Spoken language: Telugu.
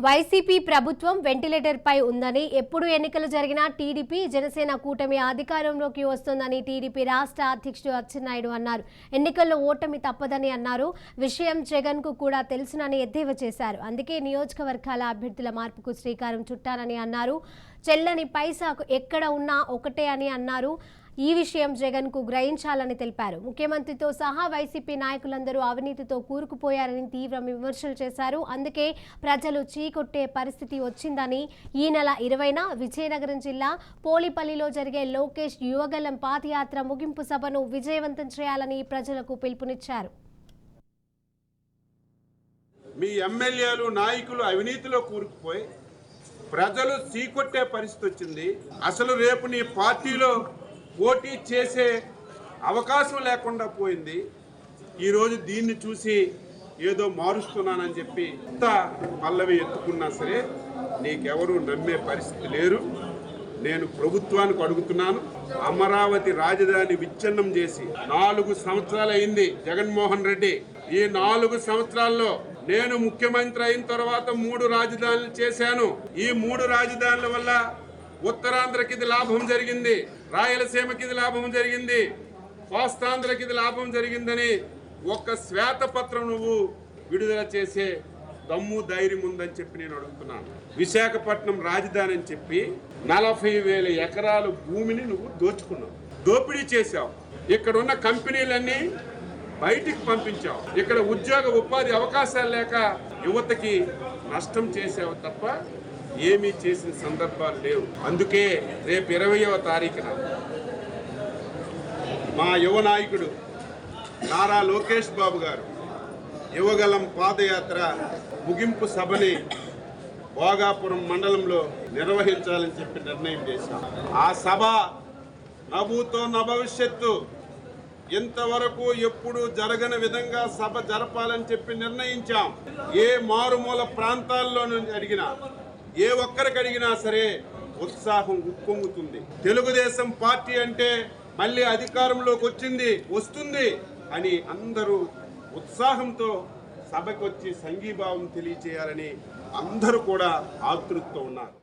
వైసీపీ ప్రభుత్వం వెంటిలేటర్ పై ఉందని, ఎప్పుడు ఎన్నికలు జరిగినా టీడీపీ జనసేన కూటమి అధికారంలోకి వస్తుందని టీడీపీ రాష్ట్ర అధ్యక్షుడు అచ్చెన్నాయుడు అన్నారు. ఎన్నికల్లో ఓటమి తప్పదని అన్నారు. విషయం జగన్ కు కూడా తెలుసునని ఎద్దేవా చేశారు. అందుకే నియోజకవర్గాల అభ్యర్థుల మార్పుకు శ్రీకారం చుట్టారని అన్నారు. చెల్లని పైసాకు ఎక్కడ ఉన్నా ఒకటే అని అన్నారు. ఈ విషయం జగన్ కు గ్రహించాలని తెలిపారు. ముఖ్యమంత్రితో సహా వైసీపీ నాయకులందరూ అవినీతితో కూరుకుపోయారని తీవ్ర విమర్శలు చేశారు. అందుకే ప్రజలు చీకొట్టే పరిస్థితి వచ్చిందని, ఈ నెల 20న విజయనగరం జిల్లా పోలిపల్లిలో జరిగే లోకేష్ యువగలం పాదయాత్ర ముగింపు సభను విజయవంతం చేయాలని ప్రజలకు పిలుపునిచ్చారు. మీ ఎమ్మెల్యేలు నాయకులు అవినీతిలో కూరుకుపోయి ప్రజలు చీకొట్టే పరిస్థితి వచ్చింది. అసలు రేపు నీ పార్టీలో పోటీ చేసే అవకాశం లేకుండా పోయింది. ఈరోజు దీన్ని చూసి ఏదో మారుస్తున్నానని చెప్పి ఎంత పల్లవి ఎత్తుకున్నా సరే నీకెవరూ నమ్మే పరిస్థితి లేరు. నేను ప్రభుత్వానికి అడుగుతున్నాను, అమరావతి రాజధాని విచ్ఛిన్నం చేసి 4 సంవత్సరాలు అయింది జగన్మోహన్ రెడ్డి. ఈ 4 సంవత్సరాల్లో నేను ముఖ్యమంత్రి అయిన తర్వాత 3 రాజధానులు చేశాను. ఈ 3 రాజధానుల వల్ల ఉత్తరాంధ్రకి ఇది లాభం జరిగింది, రాయలసీమకి ఇది లాభం జరిగింది, కోస్తాంధ్రకి ఇది లాభం జరిగిందని ఒక్క శ్వేతపత్రం నువ్వు విడుదల చేసే దమ్ము ధైర్యం ఉందని చెప్పి నేను అడుగుతున్నాను. విశాఖపట్నం రాజధాని అని చెప్పి 40,000 ఎకరాల భూమిని నువ్వు దోచుకున్నావు, దోపిడీ చేశావు. ఇక్కడ ఉన్న కంపెనీలన్నీ బయటికి పంపించావు. ఇక్కడ ఉద్యోగ ఉపాధి అవకాశాలు లేక యువతకి నష్టం చేసావు తప్ప ఏమీ చేసిన సందర్భాలు లేవు. అందుకే రేపు 20వ తారీఖున మా యువ నాయకుడు నారా లోకేష్ బాబు గారు యువగలం పాదయాత్ర ముగింపు సభని భోగాపురం మండలంలో నిర్వహించాలని చెప్పి నిర్ణయం చేశాం. ఆ సభ నభూతో నభవిష్యత్తు, ఇంతవరకు ఎప్పుడు జరగని విధంగా సభ జరపాలని చెప్పి నిర్ణయించాం. ఏ మారుమూల ప్రాంతాల్లో అడిగినా, ఏ ఒక్కరికి అడిగినా సరే ఉత్సాహం ఉప్పొంగుతుంది. తెలుగుదేశం పార్టీ అంటే మళ్ళీ అధికారంలోకి వస్తుంది అని అందరూ ఉత్సాహంతో సభకు వచ్చి సంఘీభావం తెలియచేయాలని అందరూ కూడా ఆతృతతో ఉన్నారు.